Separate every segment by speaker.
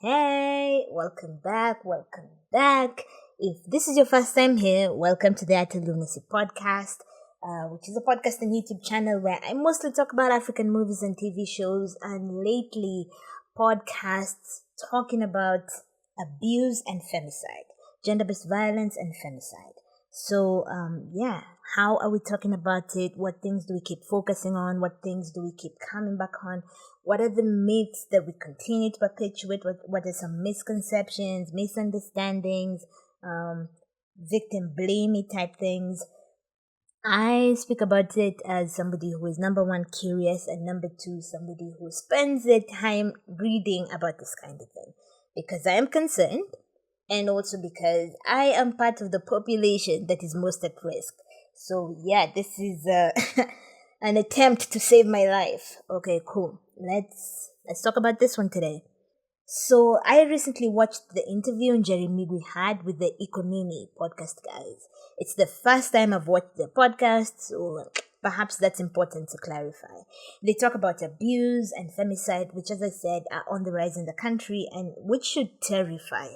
Speaker 1: Hey, welcome back. If this is your first time here, welcome to the Art of Lunacy podcast, which is a podcast and YouTube channel where I mostly talk about African movies and TV shows, and lately podcasts talking about abuse and femicide, gender-based violence and femicide. So, how are we talking about it? What things do we keep focusing on? What things do we keep coming back on? What are the myths that we continue to perpetuate? What are some misconceptions, misunderstandings, victim blamey type things? I speak about it as somebody who is number one, curious, and number two, somebody who spends their time reading about this kind of thing. Because I am concerned, and also because I am part of the population that is most at risk. So yeah, this is an attempt to save my life. Okay, cool. Let's talk about this one today. So I recently watched the interview Njeri Migwi had with the Iko Nini podcast guys. It's the first time I've watched their podcast, so perhaps that's important to clarify. They talk about abuse and femicide, which, as I said, are on the rise in the country and which should terrify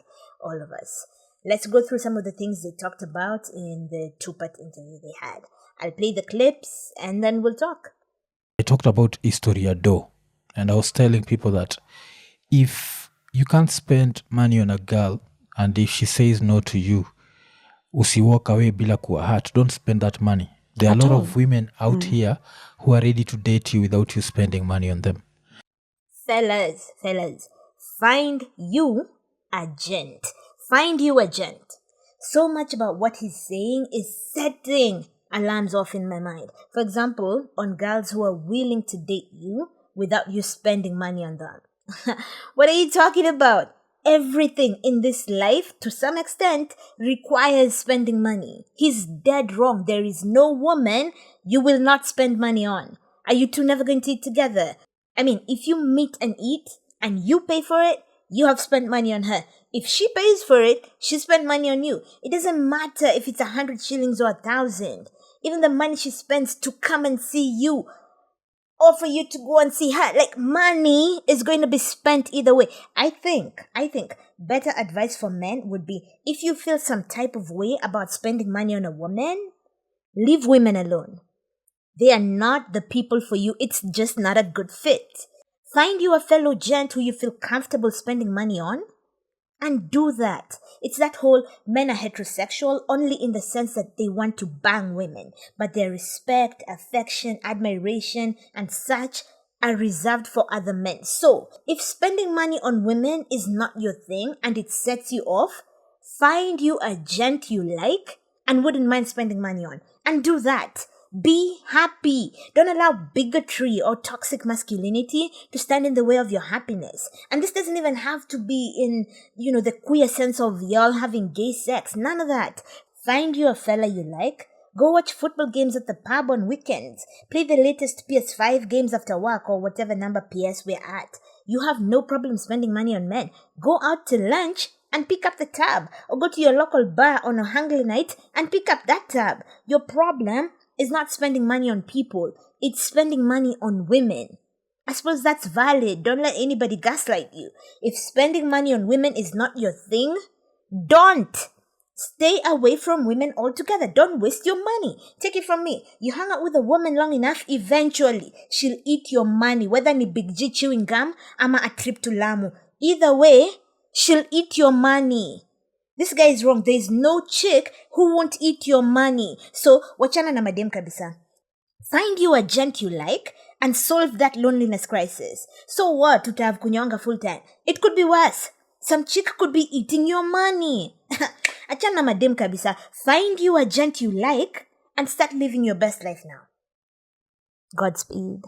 Speaker 1: all of us. Let's go through some of the things they talked about in the two-part interview they had. I'll play the clips and then we'll talk.
Speaker 2: I talked about Historia Do, and I was telling people that if you can't spend money on a girl and if she says no to you, usi walk away bila kuwa hurt, don't spend that money. There are a lot of women out here who are ready to date you without you spending money on them.
Speaker 1: Fellas, find you a gent. Find you a gent. So much about what he's saying is setting alarms off in my mind. For example, on girls who are willing to date you without you spending money on them. What are you talking about? Everything in this life, to some extent, requires spending money. He's dead wrong. There is no woman you will not spend money on. Are you two never going to eat together? I mean, if you meet and eat and you pay for it, you have spent money on her. If she pays for it, she spent money on you. It doesn't matter if it's 100 shillings or 1,000. Even the money she spends to come and see you, or for you to go and see her, like, money is going to be spent either way. I think better advice for men would be, if you feel some type of way about spending money on a woman, leave women alone. They are not the people for you. It's just not a good fit. Find you a fellow gent who you feel comfortable spending money on and do that. It's that whole men are heterosexual only in the sense that they want to bang women, but their respect, affection, admiration, and such are reserved for other men. So, if spending money on women is not your thing and it sets you off, find you a gent you like and wouldn't mind spending money on, and do that. Be happy. Don't allow bigotry or toxic masculinity to stand in the way of your happiness. And this doesn't even have to be in, the queer sense of y'all having gay sex. None of that. Find you a fella you like. Go watch football games at the pub on weekends. Play the latest PS5 games after work or whatever number PS we're at. You have no problem spending money on men. Go out to lunch and pick up the tab. Or go to your local bar on a hungry night and pick up that tab. Your problem is not spending money on people. It's spending money on women. I suppose that's valid. Don't let anybody gaslight you. If spending money on women is not your thing, don't. Stay away from women altogether. Don't waste your money. Take it from me. You hang out with a woman long enough, eventually she'll eat your money. Whether ni Big G chewing gum ama a trip to Lamu. Either way, she'll eat your money. This guy is wrong. There is no chick who won't eat your money. So, wachana na madem kabisa. Find you a gent you like and solve that loneliness crisis. So what? Tutav kunyonga full time. It could be worse. Some chick could be eating your money. Achana na madem kabisa. Find you a gent you like and start living your best life now. Godspeed.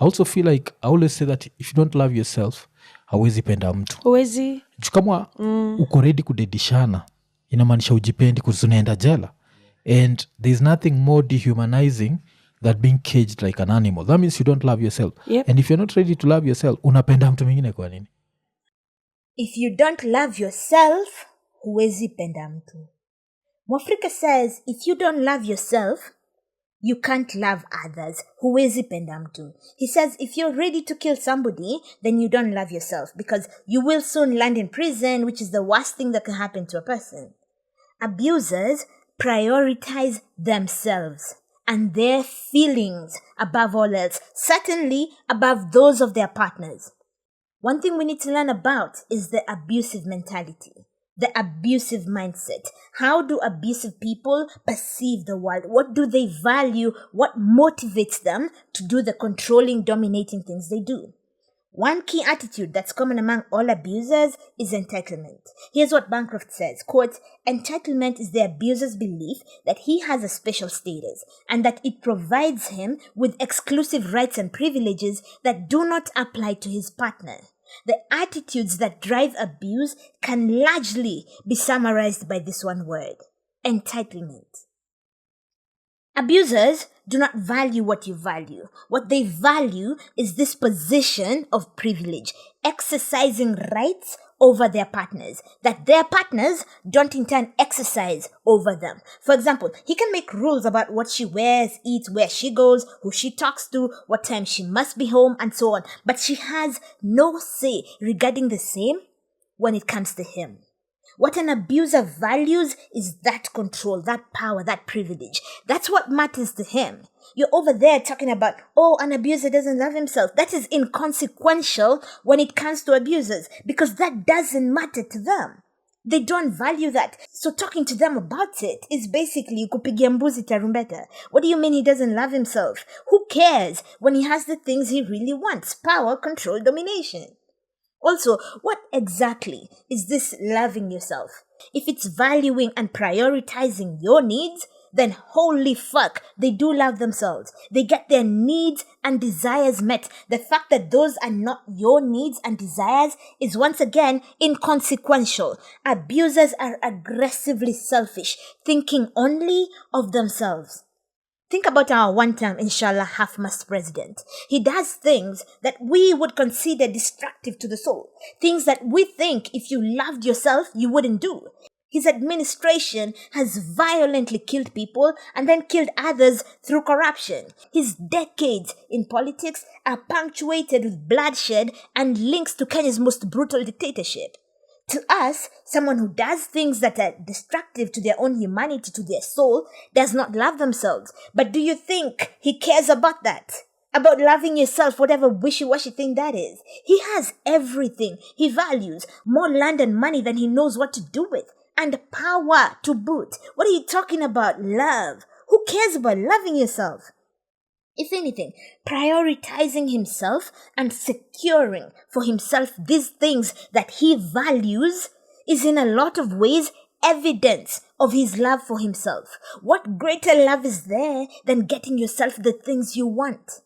Speaker 2: I also feel like, I always say that if you don't love yourself, hawezi penda mtu.
Speaker 3: Huwezi.
Speaker 2: Kama uko ready kudedishana, inamaanisha ujipendi kuzunaenda jela. And there's nothing more dehumanizing than being caged like an animal. That means you don't love yourself.
Speaker 3: Yep.
Speaker 2: And if you're not ready to love yourself, unapenda mtu mwingine kwa nini?
Speaker 1: If you don't love yourself, huwezi penda mtu. Mwafreeka says, if you don't love yourself, You can't love others. Huwezi penda mtu. He says if you're ready to kill somebody, then you don't love yourself because you will soon land in prison, which is the worst thing that can happen to a person. Abusers prioritize themselves and their feelings above all else, certainly above those of their partners. One thing we need to learn about is the abusive mentality, the abusive mindset. How do abusive people perceive the world? What do they value? What motivates them to do the controlling, dominating things they do? One key attitude that's common among all abusers is entitlement. Here's what Bancroft says, quote, "Entitlement is the abuser's belief that he has a special status and that it provides him with exclusive rights and privileges that do not apply to his partner." The attitudes that drive abuse can largely be summarized by this one word, entitlement. Abusers do not value what you value. What they value is this position of privilege, exercising rights over their partners, that their partners don't in turn exercise over them. For example, he can make rules about what she wears, eats, where she goes, who she talks to, what time she must be home, and so on. But she has no say regarding the same when it comes to him. What an abuser values is that control, that power, that privilege. That's what matters to him. You're over there talking about, oh, an abuser doesn't love himself. That is inconsequential when it comes to abusers because that doesn't matter to them. They don't value that. So talking to them about it is basically kupigia mbuzi tarumbeta. What do you mean he doesn't love himself? Who cares when he has the things he really wants? Power, control, domination. Also, what exactly is this loving yourself? If it's valuing and prioritizing your needs, then holy fuck, they do love themselves. They get their needs and desires met. The fact that those are not your needs and desires is once again inconsequential. Abusers are aggressively selfish, thinking only of themselves. Think about our one-term, inshallah, half-mast president. He does things that we would consider destructive to the soul. Things that we think if you loved yourself, you wouldn't do. His administration has violently killed people and then killed others through corruption. His decades in politics are punctuated with bloodshed and links to Kenya's most brutal dictatorship. To us, someone who does things that are destructive to their own humanity, to their soul, does not love themselves. But do you think he cares about that? About loving yourself, whatever wishy-washy thing that is? He has everything he values, more land and money than he knows what to do with, and power to boot. What are you talking about? Love. Who cares about loving yourself? If anything, prioritizing himself and securing for himself these things that he values is in a lot of ways evidence of his love for himself. What greater love is there than getting yourself the things you want?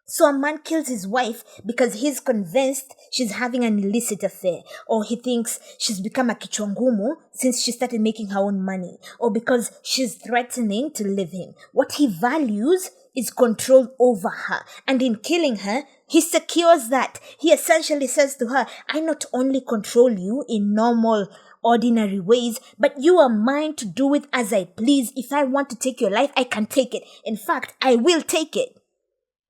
Speaker 1: So a man kills his wife because he's convinced she's having an illicit affair, or he thinks she's become a kichwangumu since she started making her own money, or because she's threatening to leave him. What he values is control over her, and in killing her, he secures that. He essentially says to her, I not only control you in normal, ordinary ways, but you are mine to do with as I please. If I want to take your life, I can take it. In fact, I will take it.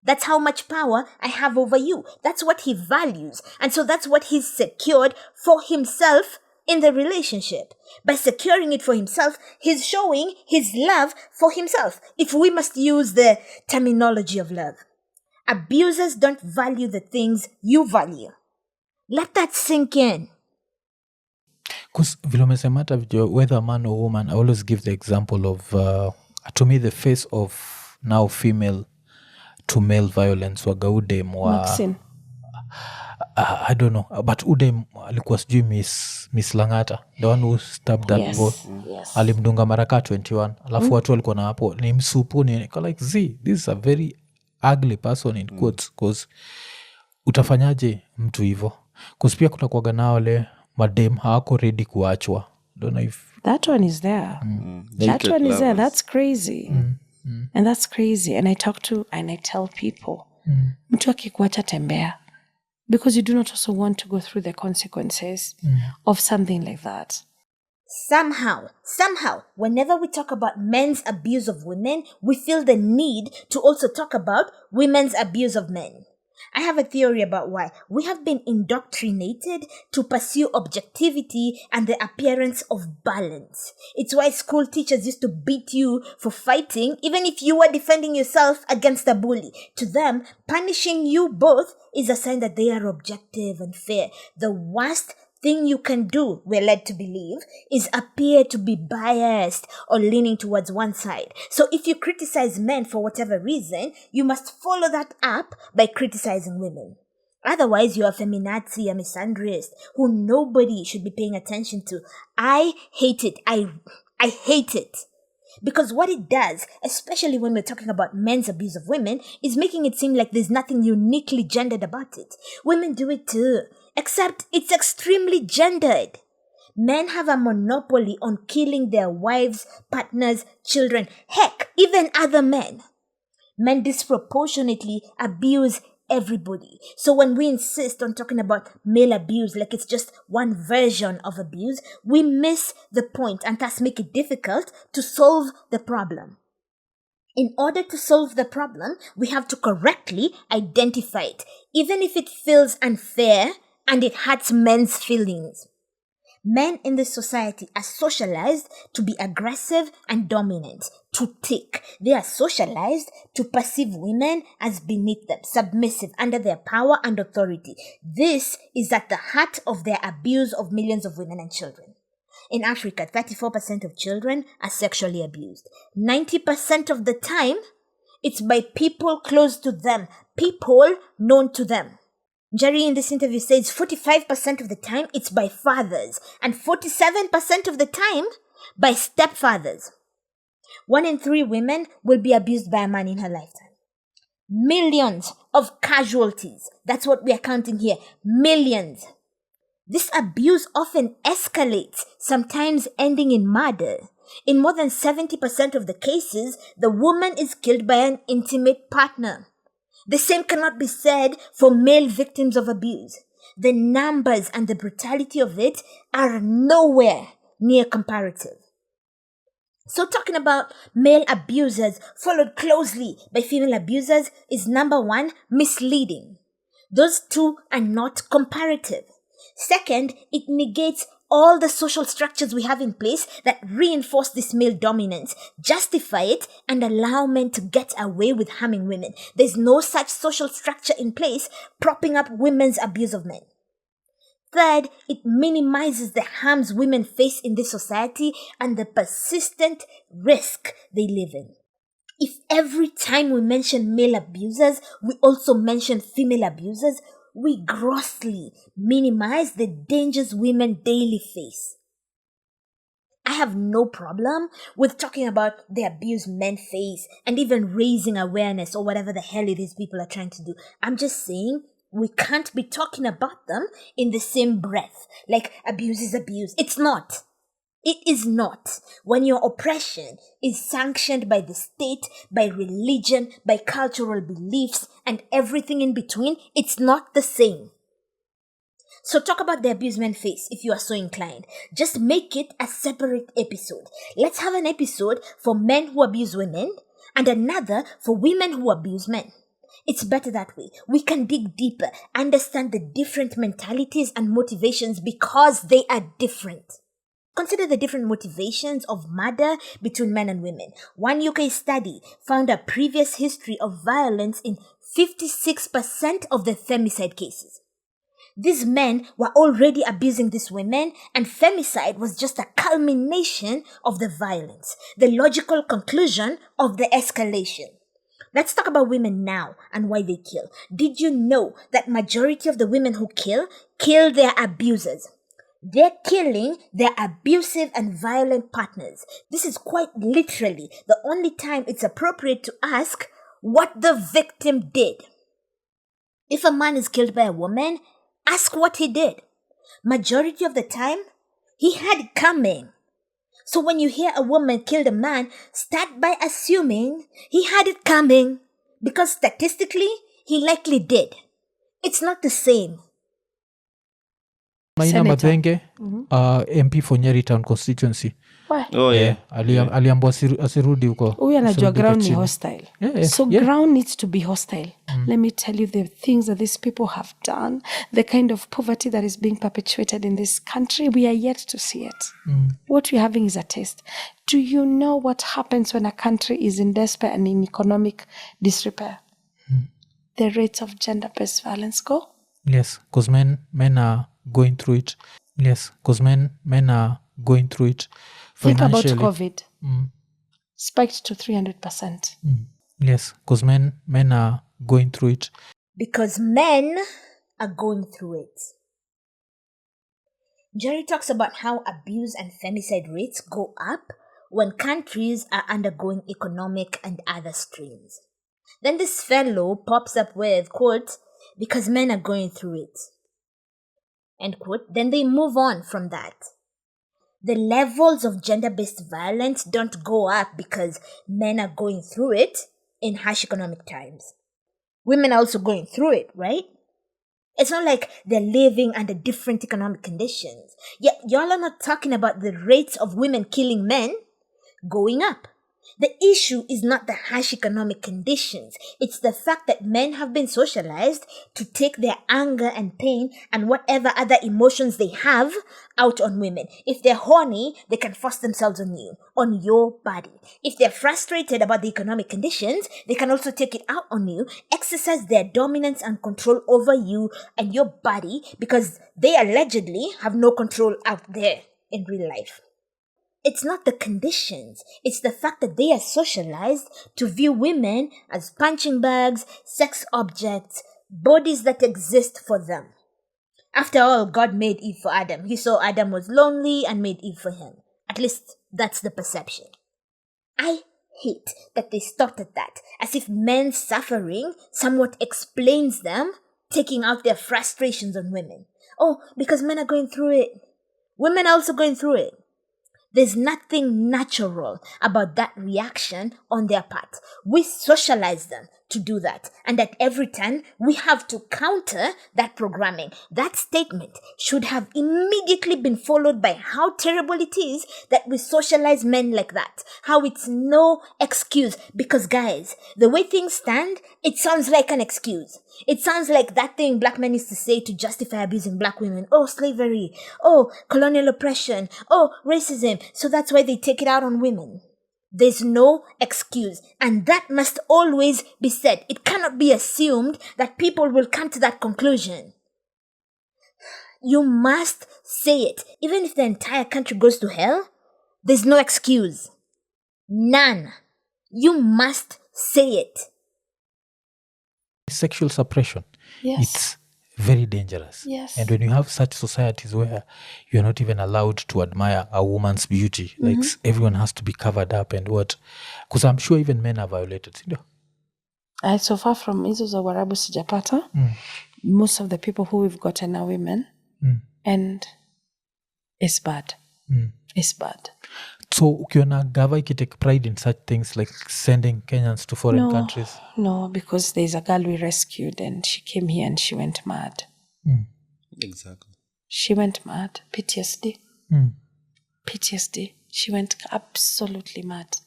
Speaker 1: That's how much power I have over you. That's what he values. And so that's what he's secured for himself in the relationship. By securing it for himself, he's showing his love for himself, if we must use the terminology of love. Abusers don't value the things you value. Let that sink in.
Speaker 2: Because whether a man or woman, I always give the example of, to me, the face of now female to male violence waga udem wa
Speaker 3: Maxine.
Speaker 2: I don't know, but udem alikuwa sijui Miss Langata, the one who stabbed that boy.
Speaker 3: Yes.
Speaker 2: Alimdunga maraka 21, alafu watu walikuwa na hapo ni msupu ni like this is a very ugly person in quotes, because utafanyaje mtu hivyo? Because pia kutakuwaga na wale madem hawako ready kuachwa. Don't know if
Speaker 3: that one is there. That one is there. That's crazy. And that's crazy. And I tell people, mtu akikuacha tembea, because you do not also want to go through the consequences of something like that.
Speaker 1: Somehow, whenever we talk about men's abuse of women, we feel the need to also talk about women's abuse of men. I have a theory about why. We have been indoctrinated to pursue objectivity and the appearance of balance. It's why school teachers used to beat you for fighting, even if you were defending yourself against a bully. To them, punishing you both is a sign that they are objective and fair. The worst thing you can do, we're led to believe, is appear to be biased or leaning towards one side. So if you criticize men for whatever reason, you must follow that up by criticizing women. Otherwise, you're a feminazi, a misandrist, who nobody should be paying attention to. I hate it. I hate it. Because what it does, especially when we're talking about men's abuse of women, is making it seem like there's nothing uniquely gendered about it. Women do it too, except it's extremely gendered. Men have a monopoly on killing their wives, partners, children, heck, even other men. Men disproportionately abuse everybody. So when we insist on talking about male abuse like it's just one version of abuse, we miss the point and thus make it difficult to solve the problem. In order to solve the problem, we have to correctly identify it, even if it feels unfair and it hurts men's feelings. Men in this society are socialized to be aggressive and dominant, to take. They are socialized to perceive women as beneath them, submissive, under their power and authority. This is at the heart of their abuse of millions of women and children. In Africa, 34% of children are sexually abused. 90% of the time, it's by people close to them, people known to them. Njeri in this interview says 45% of the time it's by fathers and 47% of the time by stepfathers. 1 in 3 women will be abused by a man in her lifetime. Millions of casualties. That's what we are counting here. Millions. This abuse often escalates, sometimes ending in murder. In more than 70% of the cases, the woman is killed by an intimate partner. The same cannot be said for male victims of abuse. The numbers and the brutality of it are nowhere near comparative. So talking about male abusers followed closely by female abusers is number 1, misleading. Those two are not comparative. Second, it negates all the social structures we have in place that reinforce this male dominance, justify it, and allow men to get away with harming women. There's no such social structure in place propping up women's abuse of men. Third, it minimizes the harms women face in this society and the persistent risk they live in. If every time we mention male abusers, we also mention female abusers, we grossly minimize the dangers women daily face. I have no problem with talking about the abuse men face and even raising awareness or whatever the hell it is people are trying to do. I'm just saying we can't be talking about them in the same breath. Like abuse is abuse. It's not. It is not. When your oppression is sanctioned by the state, by religion, by cultural beliefs, and everything in between, it's not the same. So talk about the abuse men face if you are so inclined. Just make it a separate episode. Let's have an episode for men who abuse women and another for women who abuse men. It's better that way. We can dig deeper, understand the different mentalities and motivations because they are different. Consider the different motivations of murder between men and women. One UK study found a previous history of violence in 56% of the femicide cases. These men were already abusing these women, and femicide was just a culmination of the violence, the logical conclusion of the escalation. Let's talk about women now and why they kill. Did you know that majority of the women who kill their abusers? They're killing their abusive and violent partners. This is quite literally the only time it's appropriate to ask what the victim did. If a man is killed by a woman, ask what he did. Majority of the time, he had it coming. So when you hear a woman killed a man, start by assuming he had it coming because statistically, he likely did. It's not the same.
Speaker 2: Maina
Speaker 3: Senator.
Speaker 2: Mathenge, MP for Nyeri Town constituency.
Speaker 3: Why?
Speaker 4: Oh yeah.
Speaker 2: Aliambiwa asirudi huko.
Speaker 3: Huyu anajua
Speaker 2: asirudi
Speaker 3: ground ni
Speaker 2: chini.
Speaker 3: hostile.
Speaker 2: Yeah,
Speaker 3: So
Speaker 2: yeah.
Speaker 3: ground needs to be hostile. Let me tell you the things that these people have done, the kind of poverty that is being perpetuated in this country. We are yet to see it. What we're having is a taste. Do you know what happens when a country is in despair and in economic disrepair? The rates of gender-based violence go.
Speaker 2: Yes, because men are going through it. Yes, because men are going through it
Speaker 3: Think about
Speaker 2: financially.
Speaker 3: COVID. Spiked to 300%.
Speaker 2: Yes, because men are going through it.
Speaker 1: Because men are going through it. Njeri talks about how abuse and femicide rates go up when countries are undergoing economic and other strains. Then this fellow pops up with, quote, because men are going through it, end quote. Then they move on from that. The levels of gender-based violence don't go up because men are going through it in harsh economic times. Women are also going through it, right? It's not like they're living under different economic conditions. Yet y'all are not talking about the rates of women killing men going up. The issue is not the harsh economic conditions. It's the fact that men have been socialized to take their anger and pain and whatever other emotions they have out on women. If they're horny, they can force themselves on you, on your body. If they're frustrated about the economic conditions, they can also take it out on you, exercise their dominance and control over you and your body because they allegedly have no control out there in real life. It's not the conditions. It's the fact that they are socialized to view women as punching bags, sex objects, bodies that exist for them. After all, God made Eve for Adam. He saw Adam was lonely and made Eve for him. At least that's the perception. I hate that they stopped at that, as if men's suffering somewhat explains them taking out their frustrations on women. Oh, because men are going through it. Women are also going through it. There's nothing natural about that reaction on their part. We socialize them to do that. And at every turn, we have to counter that programming. That statement should have immediately been followed by how terrible it is that we socialize men like that. How it's no excuse. Because guys, the way things stand, it sounds like an excuse. It sounds like that thing black men used to say to justify abusing black women. Oh, slavery. Oh, colonial oppression. Oh, racism. So that's why they take it out on women. There's no excuse. And that must always be said. It cannot be assumed that people will come to that conclusion. You must say it. Even if the entire country goes to hell, there's no excuse. None. You must say it.
Speaker 2: Sexual suppression.
Speaker 3: Yes.
Speaker 2: It's very dangerous.
Speaker 3: Yes.
Speaker 2: And when you have such societies where you're not even allowed to admire a woman's beauty, like everyone has to be covered up and what, because I'm sure even men are violated.
Speaker 3: So far from hizo za Warabu sijapata, most of the people who we've gotten are women, and it's bad. It's bad.
Speaker 2: So ukiona gava ikitake pride in such things like sending Kenyans to foreign countries?
Speaker 3: No, because there's a girl we rescued and she came here and she went mad.
Speaker 4: Exactly.
Speaker 3: She went mad. PTSD. PTSD. She went absolutely mad.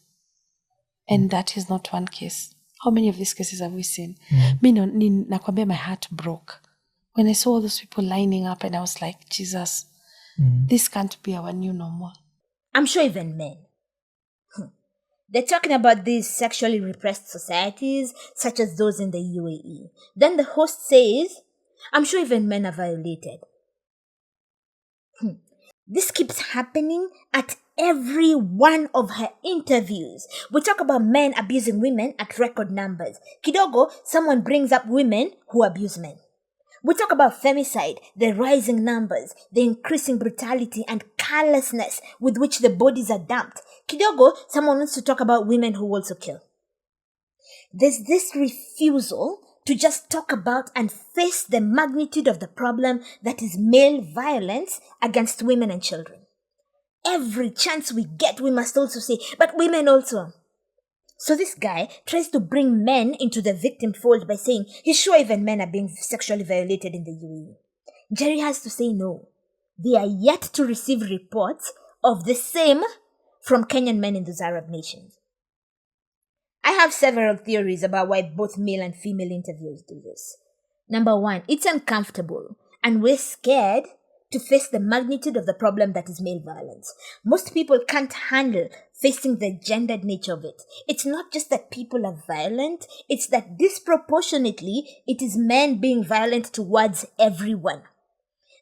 Speaker 3: And that is not one case. How many of these cases have we seen? Nakwambia, my heart broke when I saw all those people lining up and I was like, Jesus, this can't be our new normal.
Speaker 1: I'm sure even men. They're talking about these sexually repressed societies, such as those in the UAE. Then the host says, I'm sure even men are violated. This keeps happening at every one of her interviews. We talk about men abusing women at record numbers. Kidogo, someone brings up women who abuse men. We talk about femicide, the rising numbers, the increasing brutality and carelessness with which the bodies are dumped. Kidogo, someone wants to talk about women who also kill. There's this refusal to just talk about and face the magnitude of the problem that is male violence against women and children. Every chance we get, we must also say, but women also. So this guy tries to bring men into the victim fold by saying he's sure even men are being sexually violated in the UAE. Njeri has to say no. they are yet to receive reports of the same from Kenyan men in those Arab nations. I have several theories about why both male and female interviewers do this. Number one, it's uncomfortable, and we're scared to face the magnitude of the problem that is male violence. Most people can't handle facing the gendered nature of it. It's not just that people are violent, it's that disproportionately it is men being violent towards everyone.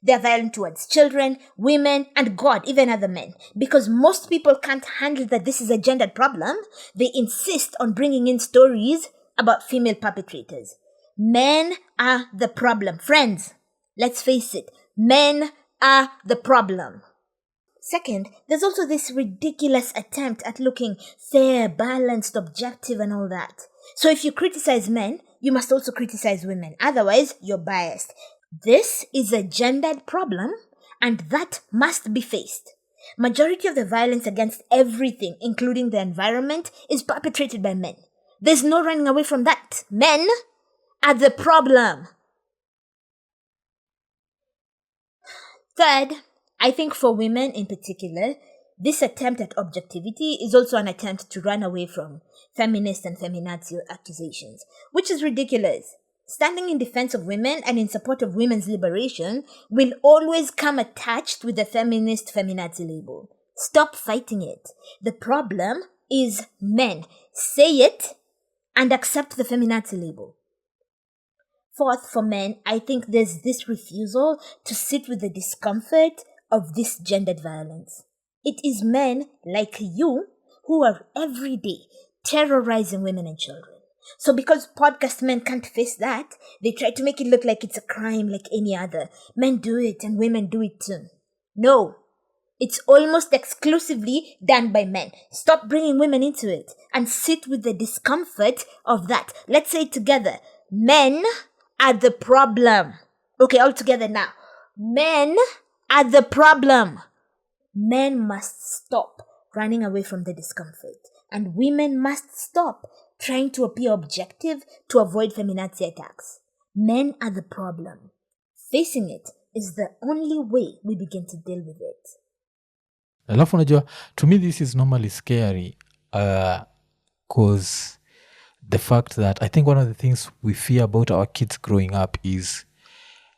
Speaker 1: They are violent towards children, women, and God, even other men. Because most people can't handle that this is a gendered problem, they insist on bringing in stories about female perpetrators. Men are the problem. Friends, let's face it, men are the problem. Second, there's also this ridiculous attempt at looking fair, balanced, objective, and all that. So if you criticize men, you must also criticize women. Otherwise, you're biased. This is a gendered problem, and that must be faced. Majority of the violence against everything, including the environment, is perpetrated by men. There's no running away from that. Men are the problem. Third, I think for women in particular, this attempt at objectivity is also an attempt to run away from feminist and feminazi accusations, which is ridiculous. Standing in defense of women and in support of women's liberation will always come attached with the feminist feminazi label. Stop fighting it. The problem is men. Say it and accept the feminazi label. Fourth, for men, I think there's this refusal to sit with the discomfort of this gendered violence. It is men like you who are every day terrorizing women and children. So because podcast men can't face that, they try to make it look like it's a crime like any other. Men do it and women do it too. No, it's almost exclusively done by men. Stop bringing women into it and sit with the discomfort of that. Let's say it together. Men are the problem. Okay, all together now. Men are the problem. Men must stop running away from the discomfort, and women must stop trying to appear objective to avoid feminazi attacks. Men are the problem. Facing it is the only way we begin to deal with it.
Speaker 2: Alafu unajua, to me this is normally scary because the fact that I think one of the things we fear about our kids growing up is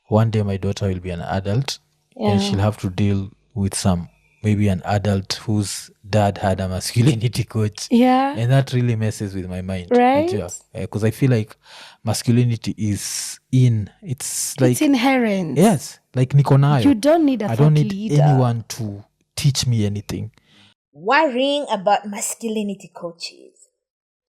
Speaker 2: one day my daughter will be an adult and she'll have to deal with maybe an adult whose dad had a masculinity coach.
Speaker 3: Yeah.
Speaker 2: And that really messes with my mind.
Speaker 3: Right.
Speaker 2: Because I feel like masculinity is it's like...
Speaker 3: It's inherent.
Speaker 2: Yes. Like niko nayo.
Speaker 3: You don't need
Speaker 2: I don't need
Speaker 3: leader.
Speaker 2: anyone to teach me anything.
Speaker 1: Worrying about masculinity coaches.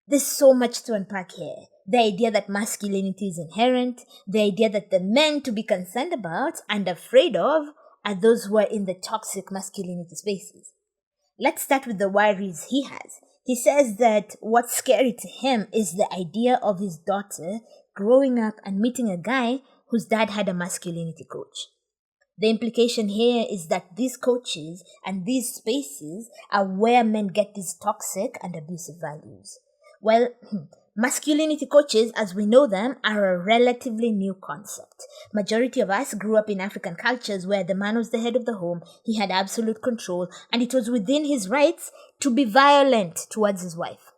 Speaker 1: There's so much to unpack here. The idea that masculinity is inherent, the idea that the men to be concerned about and afraid of are those who are in the toxic masculinity spaces. Let's start with the worries he has. He says that what's scary to him is the idea of his daughter growing up and meeting a guy whose dad had a masculinity coach. The implication here is that these coaches and these spaces are where men get these toxic and abusive values. Well, masculinity coaches, as we know them, are a relatively new concept. Majority of us grew up in African cultures where the man was the head of the home, he had absolute control, and it was within his rights to be violent towards his wife.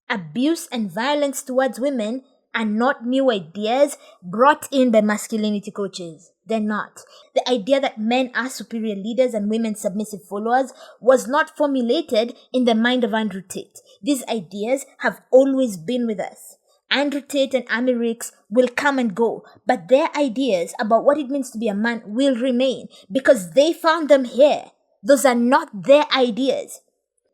Speaker 1: Abuse and violence towards women are not new ideas brought in by masculinity coaches. They're not. The idea that men are superior leaders and women submissive followers was not formulated in the mind of Andrew Tate. These ideas have always been with us. Andrew Tate and Amy Ricks will come and go, but their ideas about what it means to be a man will remain because they found them here. Those are not their ideas.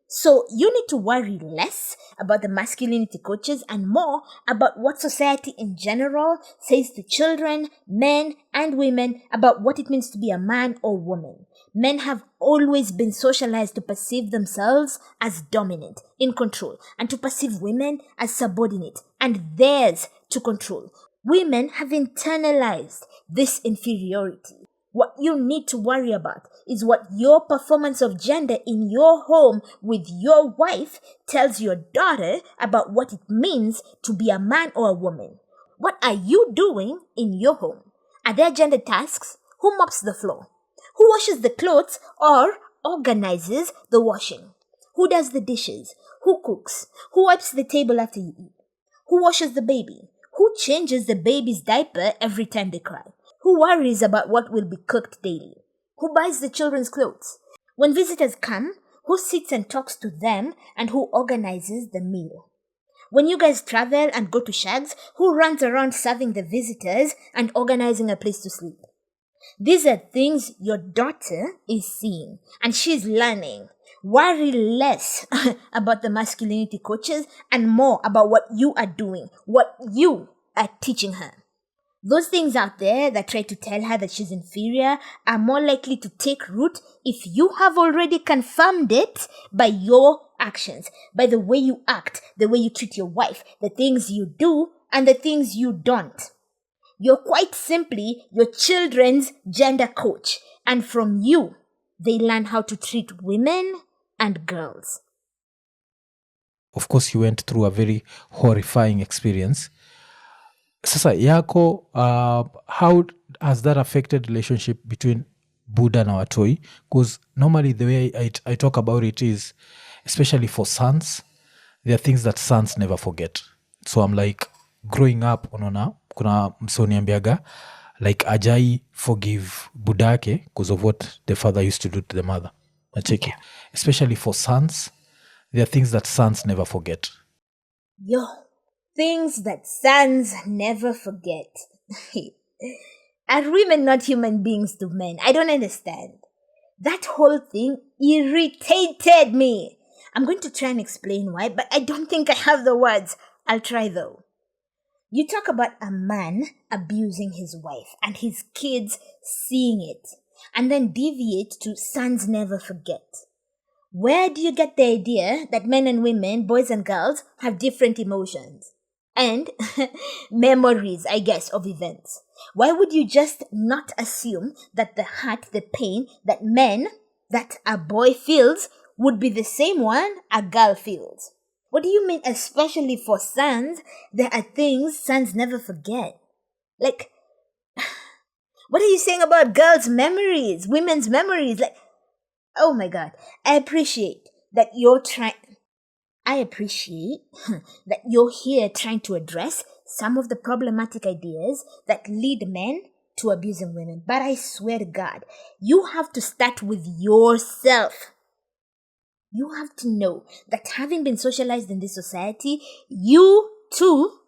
Speaker 1: So you need to worry less about the masculinity coaches and more about what society in general says to children, men, and women about what it means to be a man or woman. Men have always been socialized to perceive themselves as dominant, in control, and to perceive women as subordinate and theirs to control. Women have internalized this inferiority. What you need to worry about is what your performance of gender in your home with your wife tells your daughter about what it means to be a man or a woman. What are you doing in your home? Are there gender tasks? Who mops the floor? Who Who washes the clothes or organizes the washing? Who does the dishes? Who cooks? Who wipes the table after you eat? Who washes the baby? Who changes the baby's diaper every time they cry? Who worries about what will be cooked daily? Who buys the children's clothes? When visitors come, who sits and talks to them and who organizes the meal? When you guys travel and go to shags, who runs around serving the visitors and organizing a place to sleep? These are things your daughter is seeing and she's learning. Worry less about the masculinity coaches and more about what you are doing, what you are teaching her. Those things out there that try to tell her that she's inferior are more likely to take root if you have already confirmed it by your actions, by the way you act, the way you treat your wife, the things you do, and the things you don't. You're quite simply your children's gender coach, and from you, they learn how to treat women and girls.
Speaker 2: Of course, you went through a very horrifying experience. Sasa yako, how has that affected relationship between Buddha and Watoi? Because normally the way I talk about it is, especially for sons, there are things that sons never forget. So I'm like, growing up, unaona, kuna msoniambiaga, like ajai forgive Budake because of what the father used to do to the mother. Nacheki. Especially for sons, there are things that sons never forget.
Speaker 1: Yo, things that sons never forget. Are women not human beings to men? I don't understand. That whole thing irritated me. I'm going to try and explain why, but I don't think I have the words. I'll try though. You talk about a man abusing his wife and his kids seeing it, and then deviate to sons never forget. Where do you get the idea that men and women, boys and girls, have different emotions? And memories, I guess, of events. Why would you just not assume that the hurt, the pain that a boy feels would be the same one a girl feels? What do you mean, especially for sons, there are things sons never forget? Like, what are you saying about girls' memories, women's memories? Like, oh my God, I appreciate that you're here trying to address some of the problematic ideas that lead men to abusing women. But I swear to God, you have to start with yourself. You have to know that having been socialized in this society, you too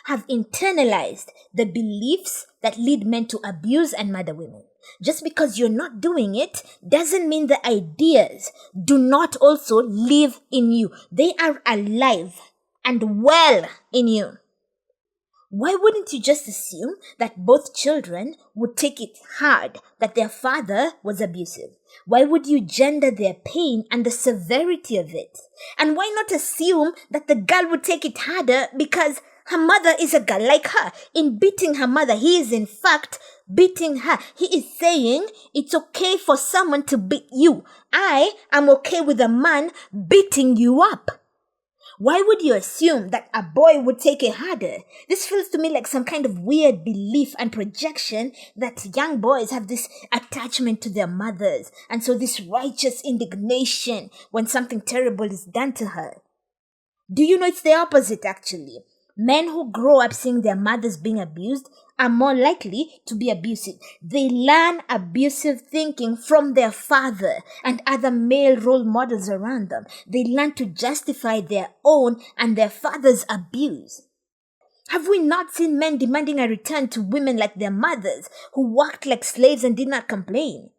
Speaker 1: have internalized the beliefs that lead men to abuse and murder women. Just because you're not doing it doesn't mean the ideas do not also live in you. They are alive and well in you. Why wouldn't you just assume that both children would take it hard that their father was abusive? Why would you gender their pain and the severity of it? And why not assume that the girl would take it harder because her mother is a girl like her? In beating her mother, he is in fact beating her. He is saying it's okay for someone to beat you. I am okay with a man beating you up. Why would you assume that a boy would take it harder? This feels to me like some kind of weird belief and projection that young boys have this attachment to their mothers, and so this righteous indignation when something terrible is done to her. Do you know it's the opposite actually? Men who grow up seeing their mothers being abused are more likely to be abusive. They learn abusive thinking from their father and other male role models around them. They learn to justify their own and their father's abuse. Have we not seen men demanding a return to women like their mothers who worked like slaves and did not complain?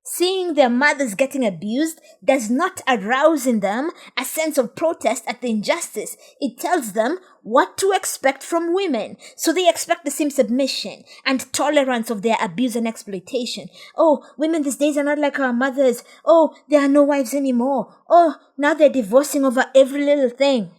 Speaker 1: Seeing their mothers getting abused does not arouse in them a sense of protest at the injustice. It tells them what to expect from women. So they expect the same submission and tolerance of their abuse and exploitation. Oh, women these days are not like our mothers. Oh, there are no wives anymore. Oh, now they're divorcing over every little thing.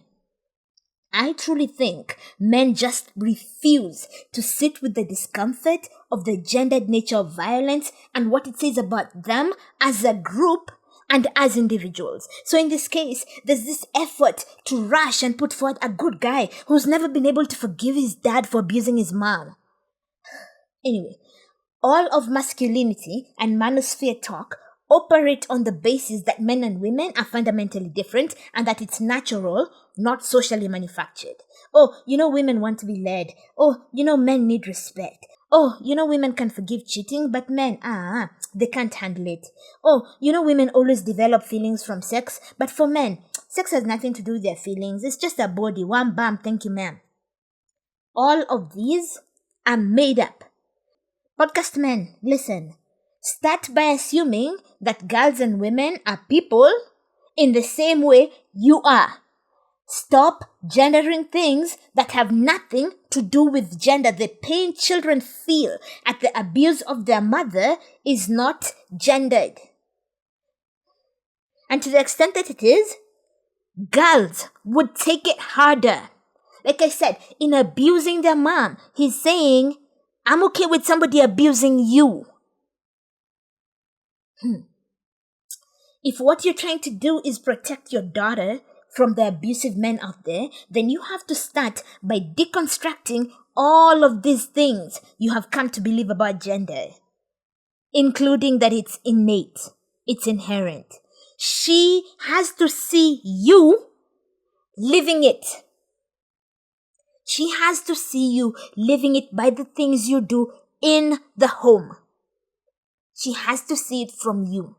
Speaker 1: I truly think men just refuse to sit with the discomfort of the gendered nature of violence and what it says about them as a group and as individuals. So in this case, there's this effort to rush and put forward a good guy who's never been able to forgive his dad for abusing his mom. Anyway, All of masculinity and manosphere talk operate on the basis that men and women are fundamentally different and that it's natural, not socially manufactured. Oh, women want to be led. Oh, men need respect. Oh, women can forgive cheating, but men, they can't handle it. Oh, women always develop feelings from sex, but for men, sex has nothing to do with their feelings. It's just a body. One bam, thank you, ma'am. All of these are made up. Podcast men, listen. Start by assuming that girls and women are people in the same way you are. Stop gendering things that have nothing to do with gender. The pain children feel at the abuse of their mother is not gendered. And to the extent that it is, girls would take it harder. Like I said, in abusing their mom, he's saying, I'm okay with somebody abusing you. If what you're trying to do is protect your daughter from the abusive men out there, then you have to start by deconstructing all of these things you have come to believe about gender, including that it's innate, it's inherent. She has to see you living it. She has to see you living it by the things you do in the home. She has to see it from you.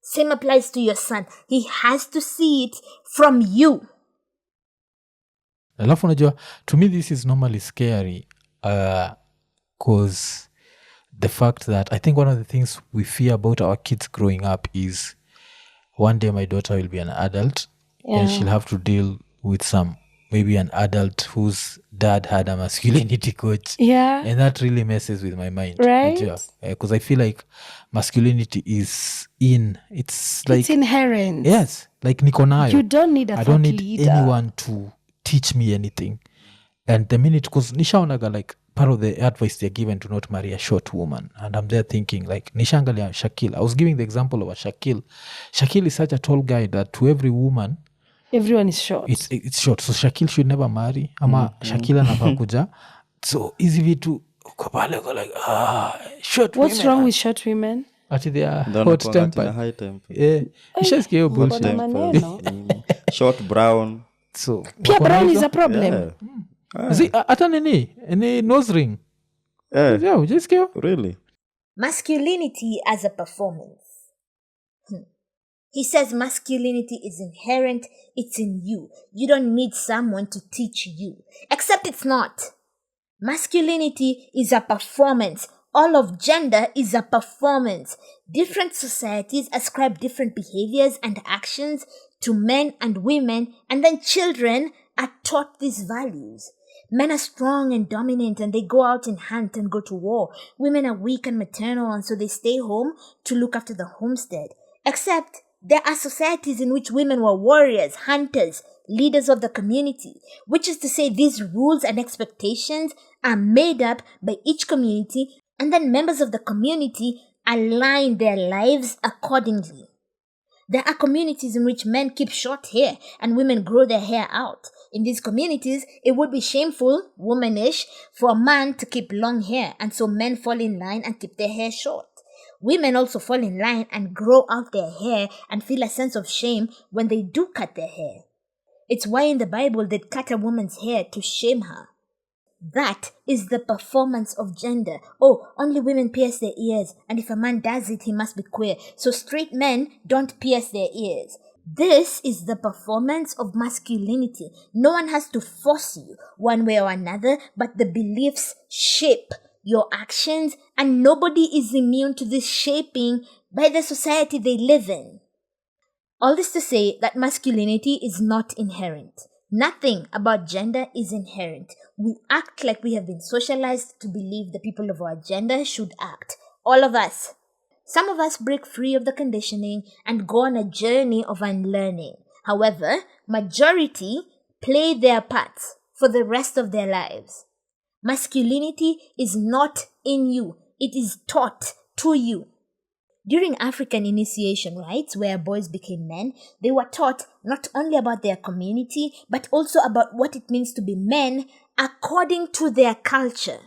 Speaker 1: Same applies to your son. He has to see it from you.
Speaker 2: Alafu unajua, to me this is normally scary because the fact that I think one of the things we fear about our kids growing up is one day my daughter will be an adult and she'll have to deal with maybe an adult whose dad had a masculinity coach.
Speaker 3: Yeah.
Speaker 2: And that really messes with my mind.
Speaker 3: Right.
Speaker 2: Because I feel like masculinity is it's like...
Speaker 3: It's inherent.
Speaker 2: Yes. Like niko nayo.
Speaker 3: You don't need
Speaker 2: I don't need
Speaker 3: leader.
Speaker 2: anyone to teach me anything. And the minute, because nishaonaga like part of the advice they're given to not marry a short woman. And I'm there thinking like, nishangalia Shaquille. I was giving the example of a Shaquille. Shaquille is such a tall guy that to every woman,
Speaker 3: everyone is short.
Speaker 2: It's short. So Shaquille should never marry. Ama Shaquille anafaa kuja. So easy vitu ukapale go like short
Speaker 3: What's
Speaker 2: women.
Speaker 3: wrong with short women?
Speaker 2: Ati they are hot tempered.
Speaker 4: High temper.
Speaker 2: Yeah. Ishasikia hiyo
Speaker 3: Kuna
Speaker 2: bullshit.
Speaker 3: maneno.
Speaker 4: Short brown.
Speaker 2: So
Speaker 3: Pia
Speaker 2: wako na
Speaker 3: brown
Speaker 2: hizo.
Speaker 3: is a problem.
Speaker 4: Yeah.
Speaker 2: See, hata any nose ring.
Speaker 4: Yeah.
Speaker 2: Yeah, ujasikia?
Speaker 4: Really?
Speaker 1: Masculinity as a performance. He says masculinity is inherent, it's in you. You don't need someone to teach you. Except it's not. Masculinity is a performance. All of gender is a performance. Different societies ascribe different behaviors and actions to men and women, and then children are taught these values. Men are strong and dominant and they go out and hunt and go to war. Women are weak and maternal and so they stay home to look after the homestead. Except there are societies in which women were warriors, hunters, leaders of the community, which is to say these rules and expectations are made up by each community and then members of the community align their lives accordingly. There are communities in which men keep short hair and women grow their hair out. In these communities, it would be shameful, womanish, for a man to keep long hair, and so men fall in line and keep their hair short. Women also fall in line and grow out their hair and feel a sense of shame when they do cut their hair. It's why in the Bible they'd cut a woman's hair to shame her. That is the performance of gender. Oh, only women pierce their ears, and if a man does it, he must be queer. So straight men don't pierce their ears. This is the performance of masculinity. No one has to force you one way or another, but the beliefs shape your actions, and nobody is immune to this shaping by the society they live in. All this to say that masculinity is not inherent. Nothing about gender is inherent. We act like we have been socialized to believe the people of our gender should act. All of us. Some of us break free of the conditioning and go on a journey of unlearning. However, majority play their parts for the rest of their lives. Masculinity is not in you. It is taught to you. During African initiation rites, where boys became men, they were taught not only about their community, but also about what it means to be men according to their culture.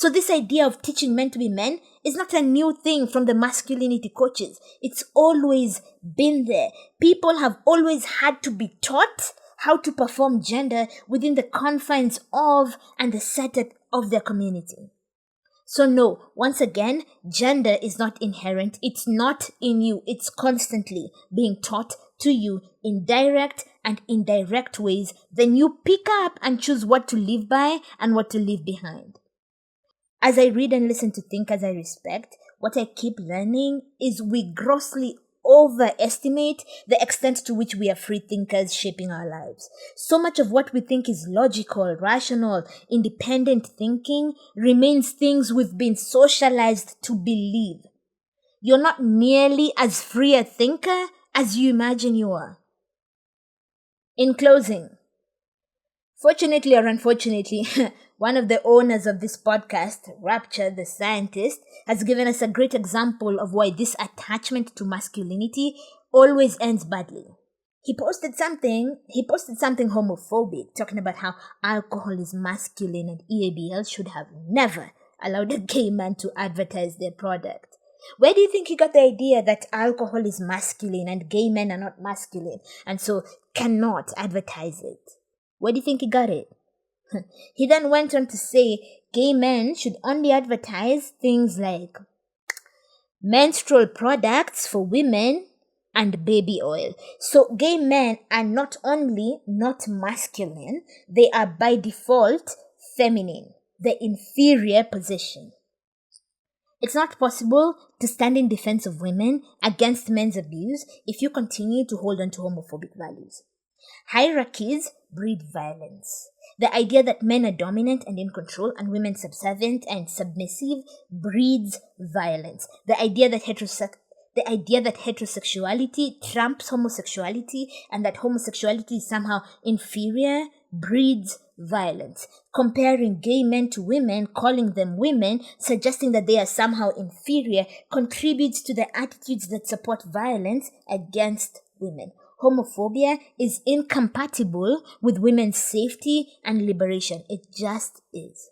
Speaker 1: So this idea of teaching men to be men is not a new thing from the masculinity coaches. It's always been there. People have always had to be taught how to perform gender within the confines of and the setup of their community. So no, once again, gender is not inherent. It's not in you. It's constantly being taught to you in direct and indirect ways. Then you pick up and choose what to live by and what to leave behind. As I read and listen to thinkers I respect, what I keep learning is we grossly overestimate the extent to which we are free thinkers shaping our lives. So much of what we think is logical, rational, independent thinking remains things we've been socialized to believe. You're not nearly as free a thinker as you imagine you are. In closing, fortunately or unfortunately, one of the owners of this podcast, Rapture the Scientist, has given us a great example of why this attachment to masculinity always ends badly. He posted something homophobic, talking about how alcohol is masculine and EABL should have never allowed a gay man to advertise their product. Where do you think he got the idea that alcohol is masculine and gay men are not masculine and so cannot advertise it? Where do you think he got it? He then went on to say gay men should only advertise things like menstrual products for women and baby oil. So gay men are not only not masculine, they are by default feminine, the inferior position. It's not possible to stand in defense of women against men's abuse if you continue to hold on to homophobic values. Hierarchies breed violence. The idea that men are dominant and in control and women subservient and submissive breeds violence. The idea that heterosexuality trumps homosexuality and that homosexuality is somehow inferior breeds violence. Comparing gay men to women, calling them women, suggesting that they are somehow inferior, contributes to the attitudes that support violence against women. Homophobia is incompatible with women's safety and liberation. It just is.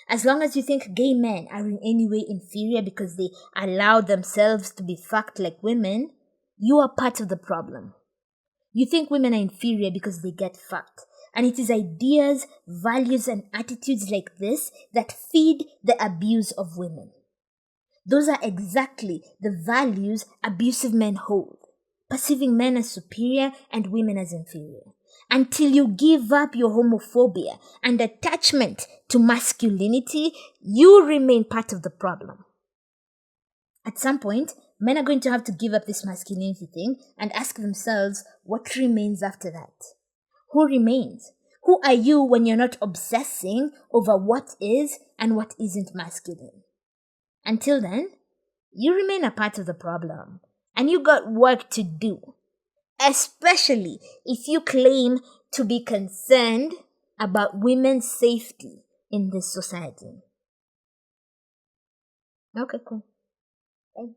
Speaker 1: As long as you think gay men are in any way inferior because they allow themselves to be fucked like women, you are part of the problem. You think women are inferior because they get fucked. And it is ideas, values, and attitudes like this that feed the abuse of women. Those are exactly the values abusive men hold, perceiving men as superior and women as inferior. Until you give up your homophobia and attachment to masculinity, you remain part of the problem. At some point, men are going to have to give up this masculinity thing and ask themselves what remains after that. Who remains? Who are you when you're not obsessing over what is and what isn't masculine? Until then, you remain a part of the problem. And you got work to do, especially if you claim to be concerned about women's safety in this society. Okay, cool. Bye.